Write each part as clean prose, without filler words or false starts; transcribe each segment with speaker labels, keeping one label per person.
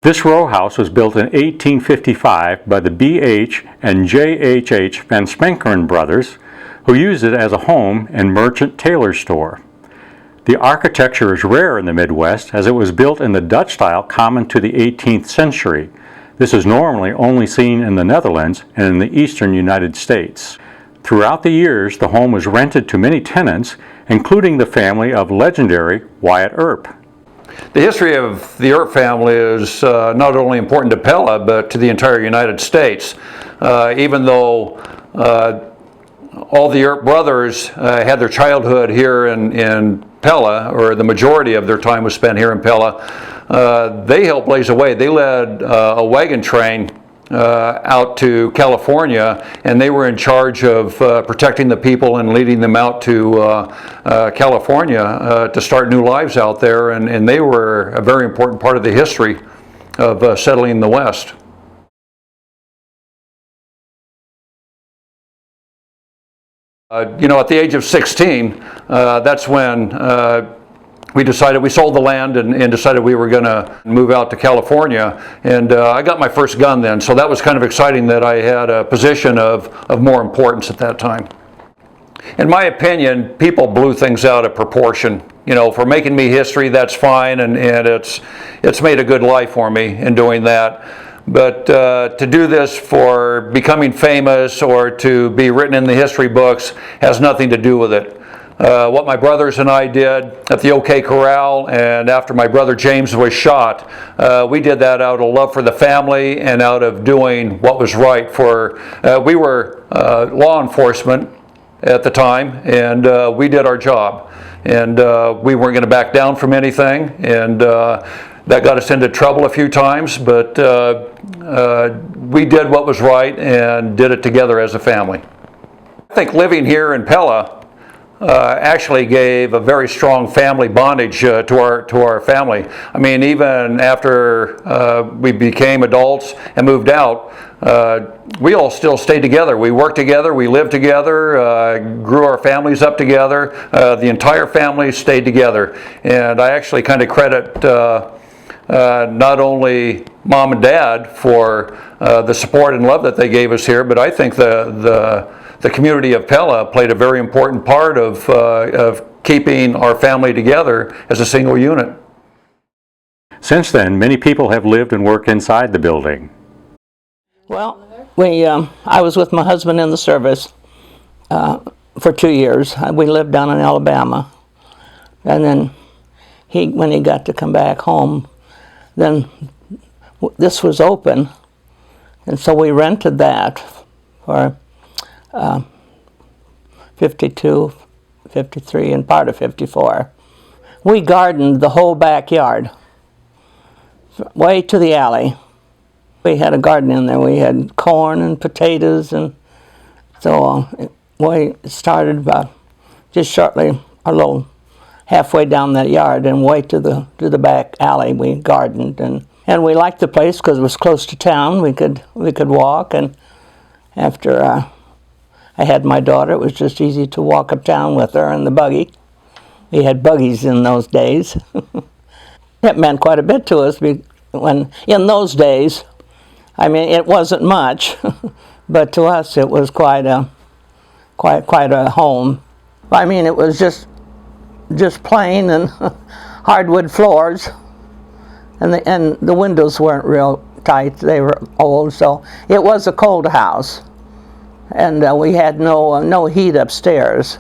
Speaker 1: This row house was built in 1855 by the B.H. and J.H.H. Van Spankeren brothers, who used it as a home and merchant tailor store. The architecture is rare in the Midwest as it was built in the Dutch style common to the 18th century. This is normally only seen in the Netherlands and in the eastern United States. Throughout the years, the home was rented to many tenants, including the family of legendary Wyatt Earp.
Speaker 2: The history of the Earp family is not only important to Pella, but to the entire United States. Even though all the Earp brothers had their childhood here in Pella, or the majority of their time was spent here in Pella, they helped blaze a way. They led a wagon train out to California, and they were in charge of protecting the people and leading them out to California to start new lives out there, and they were a very important part of the history of settling the West. You know, at the age of 16, that's when we sold the land and decided we were going to move out to California. And I got my first gun then, so that was kind of exciting that I had a position of more importance at that time. In my opinion, people blew things out of proportion. You know, for making me history, that's fine, and it's made a good life for me in doing that. But to do this for becoming famous or to be written in the history books has nothing to do with it. What my brothers and I did at the OK Corral, and after my brother James was shot, we did that out of love for the family and out of doing what was right for, we were law enforcement at the time, and we did our job. And we weren't going to back down from anything, and that got us into trouble a few times, but we did what was right and did it together as a family. I think living here in Pella actually gave a very strong family bondage to our family. I mean, even after we became adults and moved out, we all still stayed together. We worked together, we lived together, grew our families up together. The entire family stayed together. And I actually kind of credit not only Mom and Dad for the support and love that they gave us here, but I think the community of Pella played a very important part of keeping our family together as a single unit.
Speaker 1: Since then, many people have lived and worked inside the building.
Speaker 3: Well, I was with my husband in the service for 2 years. We lived down in Alabama. And then when he got to come back home, then this was open. And so we rented that for 52, 53, and part of 54. We gardened the whole backyard, way to the alley. We had a garden in there. We had corn and potatoes, and so we started about just shortly, a little halfway down that yard, and way to the back alley. We gardened, and we liked the place because it was close to town. We could walk, and after I had my daughter, it was just easy to walk uptown with her in the buggy. We had buggies in those days. It meant quite a bit to us when in those days. I mean, it wasn't much, but to us it was quite a home. I mean, it was just plain and hardwood floors, and the windows weren't real tight. They were old, so it was a cold house, and we had no heat upstairs.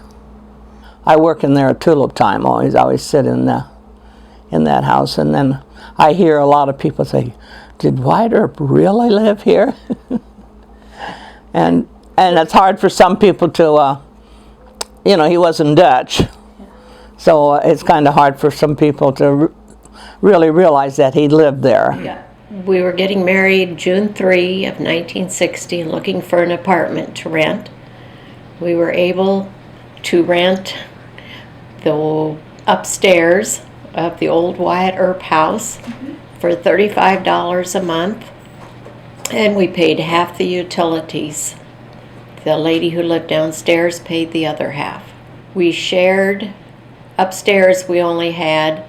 Speaker 3: I work in there at tulip time. Always sit in that house, and then I hear a lot of people say, "Did Wyatt Earp really live here?" and it's hard for some people to, he wasn't Dutch, so it's kind of hard for some people to really realize that he lived there.
Speaker 4: Yeah. We were getting married June 3 of 1960, looking for an apartment to rent. We were able to rent the upstairs of the old Wyatt Earp house for $35 a month, and we paid half the utilities. The lady who lived downstairs paid the other half. We shared upstairs. We only had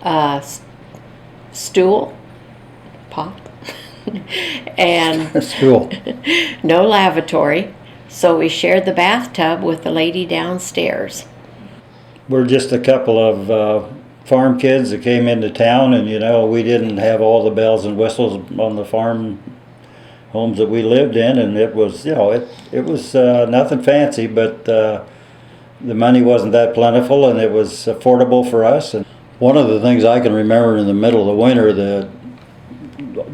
Speaker 4: a stool pot. And
Speaker 5: That's cool.
Speaker 4: no lavatory, so we shared the bathtub with the lady downstairs.
Speaker 5: We're just a couple of farm kids that came into town, and you know, we didn't have all the bells and whistles on the farm homes that we lived in, and it was, you know, it was nothing fancy, but the money wasn't that plentiful, and it was affordable for us. And one of the things I can remember, in the middle of the winter,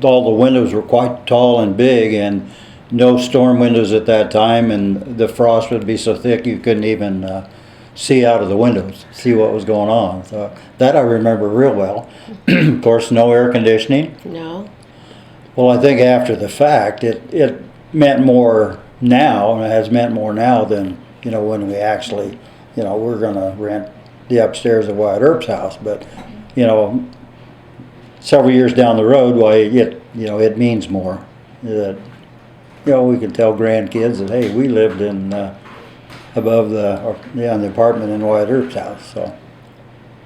Speaker 5: all the windows were quite tall and big, and no storm windows at that time, and the frost would be so thick you couldn't even see out of the windows, see what was going on. So that I remember real well. Of course, no air conditioning.
Speaker 4: No.
Speaker 5: Well, I think after the fact, it meant more now, and it has meant more now than, you know, when we actually, you know, we're going to rent the upstairs of Wyatt Earp's house. But, you know, several years down the road, why, you know, it means more. That, you know, we can tell grandkids that, hey, we lived in above in the apartment in Wyatt Earp's house. So.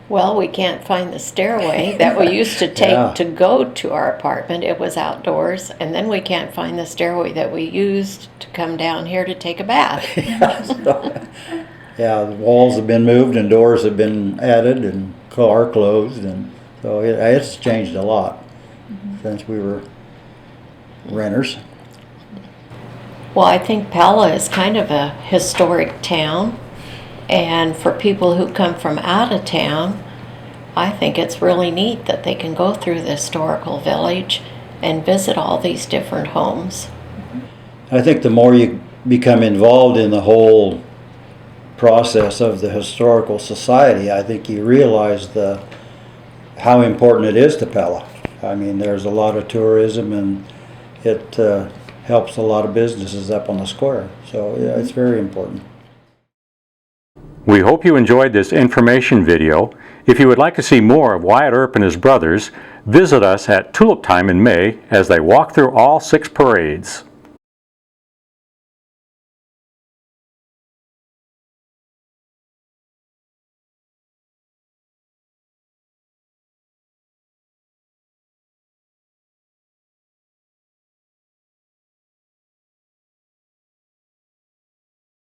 Speaker 4: Well, we can't find the stairway that we used to take
Speaker 5: Yeah.
Speaker 4: to go to our apartment. It was outdoors. And then we can't find the stairway that we used to come down here to take a bath.
Speaker 5: Yeah, the walls have been moved and doors have been added and are closed, and so it's changed a lot since we were renters.
Speaker 4: Well, I think Pella is kind of a historic town. And for people who come from out of town, I think it's really neat that they can go through the historical village and visit all these different homes.
Speaker 5: I think the more you become involved in the whole process of the historical society, I think you realize how important it is to Pella. I mean, there's a lot of tourism, and it helps a lot of businesses up on the square. So yeah, it's very important.
Speaker 1: We hope you enjoyed this information video. If you would like to see more of Wyatt Earp and his brothers, visit us at Tulip Time in May as they walk through all 6 parades.